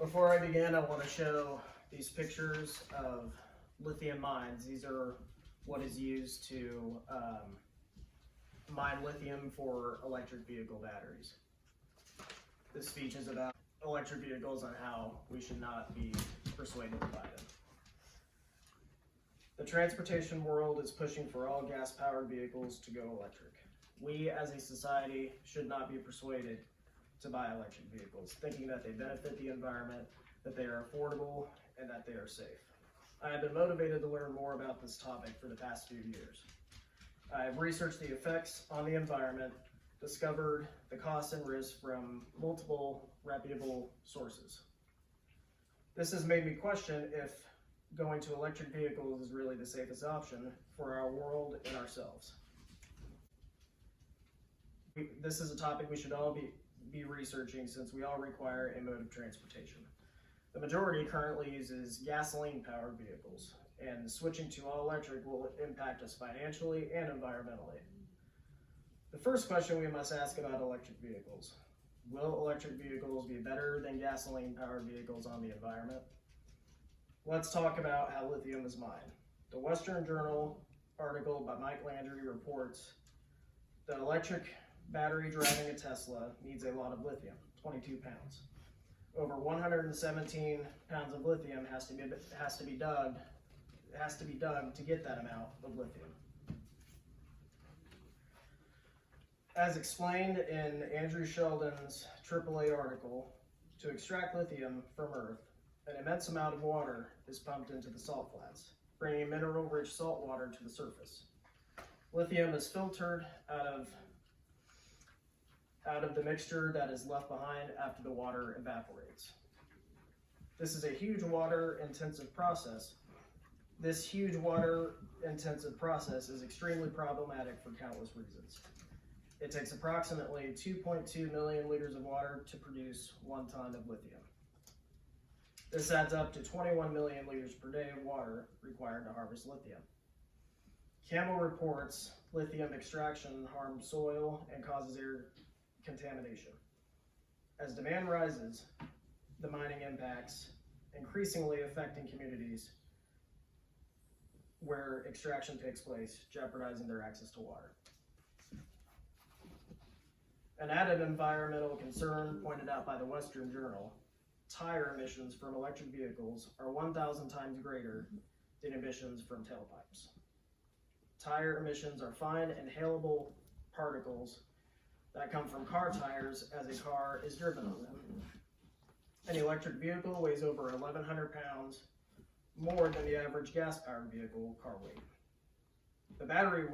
Before I begin, I want to show these pictures of lithium mines. These are what is used to mine lithium for electric vehicle batteries. This speech is about electric vehicles and how we should not be persuaded to buy them. The transportation world is pushing for all gas-powered vehicles to go electric. We as a society should not be persuaded to buy electric vehicles, thinking that they benefit the environment, that they are affordable, and that they are safe. I have been motivated to learn more about this topic for the past few years. I have researched the effects on the environment, discovered the costs and risks from multiple reputable sources. This has made me question if going to electric vehicles is really the safest option for our world and ourselves. This is a topic we should all be researching, since we all require a mode of transportation. The majority currently uses gasoline-powered vehicles, and switching to all electric will impact us financially and environmentally. The first question we must ask about electric vehicles: will electric vehicles be better than gasoline-powered vehicles on the environment? Let's talk about how lithium is mined. The Western Journal article by Mike Landry reports that electric battery driving a Tesla needs a lot of lithium, 22 pounds. Over 117 pounds of lithium has to be dug to get that amount of lithium. As explained in Andrew Sheldon's AAA article, to extract lithium from Earth, an immense amount of water is pumped into the salt flats, bringing mineral-rich salt water to the surface. Lithium is filtered out of the mixture that is left behind after the water evaporates. This is a huge water-intensive process. This huge water-intensive process is extremely problematic for countless reasons. It takes approximately 2.2 million liters of water to produce 1 ton of lithium. This adds up to 21 million liters per day of water required to harvest lithium. Campbell reports lithium extraction harms soil and causes air contamination. As demand rises, the mining impacts increasingly affecting communities where extraction takes place, jeopardizing their access to water. An added environmental concern pointed out by the Western Journal: tire emissions from electric vehicles are 1,000 times greater than emissions from tailpipes. Tire emissions are fine, inhalable particles that come from car tires as a car is driven on them. An electric vehicle weighs over 1,100 pounds more than the average gas-powered vehicle car weight. The battery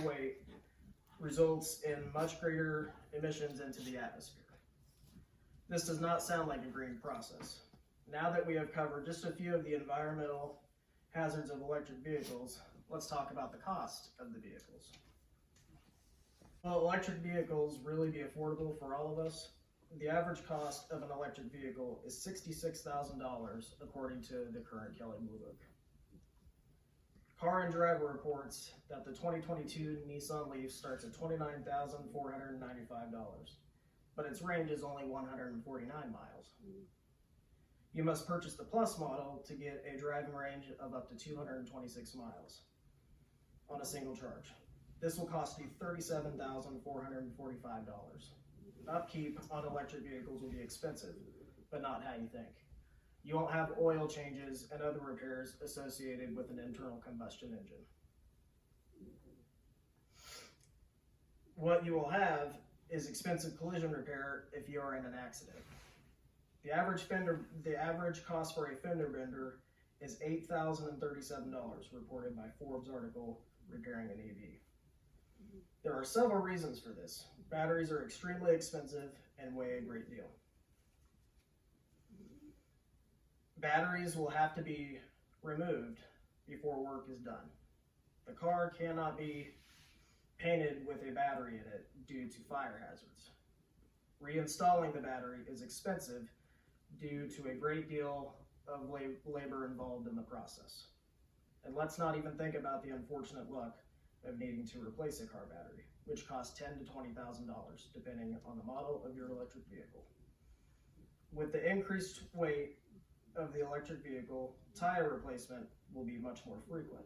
weight results in much greater emissions into the atmosphere. This does not sound like a green process. Now that we have covered just a few of the environmental hazards of electric vehicles, let's talk about the cost of the vehicles. Will electric vehicles really be affordable for all of us? The average cost of an electric vehicle is $66,000 according to the current Kelley Blue Book. Car and Driver reports that the 2022 Nissan Leaf starts at $29,495, but its range is only 149 miles. You must purchase the Plus model to get a driving range of up to 226 miles on a single charge. This will cost you $37,445. Upkeep on electric vehicles will be expensive, but not how you think. You won't have oil changes and other repairs associated with an internal combustion engine. What you will have is expensive collision repair if you are in an accident. The average cost for a fender bender is $8,037, reported by Forbes article Repairing an EV. There are several reasons for this. Batteries are extremely expensive and weigh a great deal. Batteries will have to be removed before work is done. The car cannot be painted with a battery in it due to fire hazards. Reinstalling the battery is expensive due to a great deal of labor involved in the process. And let's not even think about the unfortunate luck of needing to replace a car battery, which costs $10,000 to $20,000, depending on the model of your electric vehicle. With the increased weight of the electric vehicle, tire replacement will be much more frequent.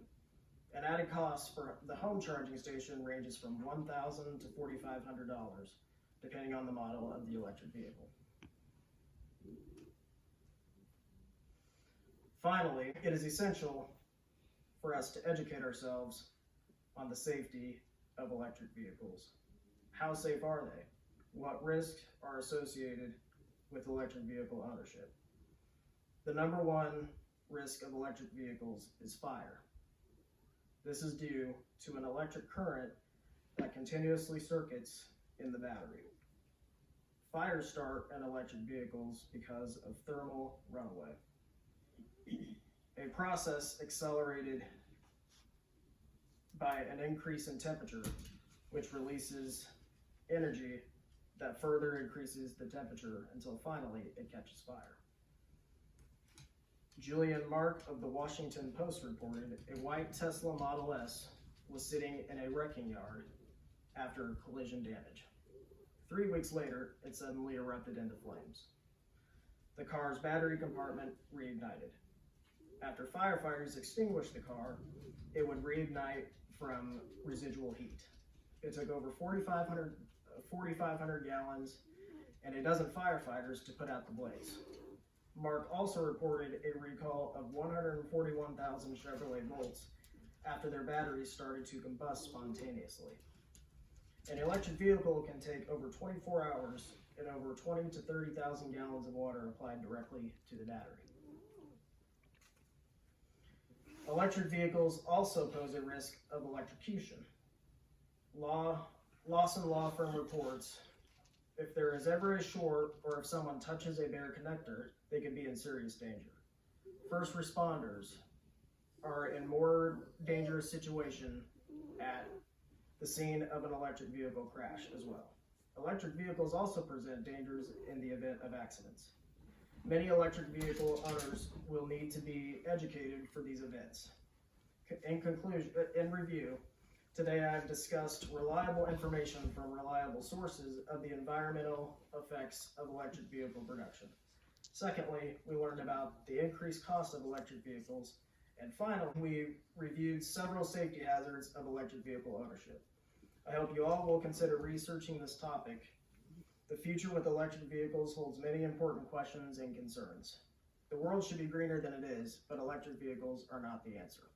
An added cost for the home charging station ranges from $1,000 to $4,500, depending on the model of the electric vehicle. Finally, it is essential for us to educate ourselves on the safety of electric vehicles. How safe are they? What risks are associated with electric vehicle ownership? The number one risk of electric vehicles is fire. This is due to an electric current that continuously circuits in the battery. Fires start in electric vehicles because of thermal runaway, a process accelerated by an increase in temperature, which releases energy that further increases the temperature until finally it catches fire. Julian Mark of the Washington Post reported a white Tesla Model S was sitting in a wrecking yard after collision damage. 3 weeks later, it suddenly erupted into flames. The car's battery compartment reignited. After firefighters extinguished the car, it would reignite from residual heat. It took over 4,500 gallons and a dozen firefighters to put out the blaze. Mark also reported a recall of 141,000 Chevrolet Volts after their batteries started to combust spontaneously. An electric vehicle can take over 24 hours and over 20 to 30,000 gallons of water applied directly to the battery. Electric vehicles also pose a risk of electrocution. Lawson Law Firm reports, if there is ever a short or if someone touches a bare connector, they can be in serious danger. First responders are in more dangerous situation at the scene of an electric vehicle crash as well. Electric vehicles also present dangers in the event of accidents. Many electric vehicle owners will need to be educated for these events. In conclusion, in review, today I have discussed reliable information from reliable sources of the environmental effects of electric vehicle production. Secondly, we learned about the increased cost of electric vehicles. And finally, we reviewed several safety hazards of electric vehicle ownership. I hope you all will consider researching this topic. The future with electric vehicles holds many important questions and concerns. The world should be greener than it is, but electric vehicles are not the answer.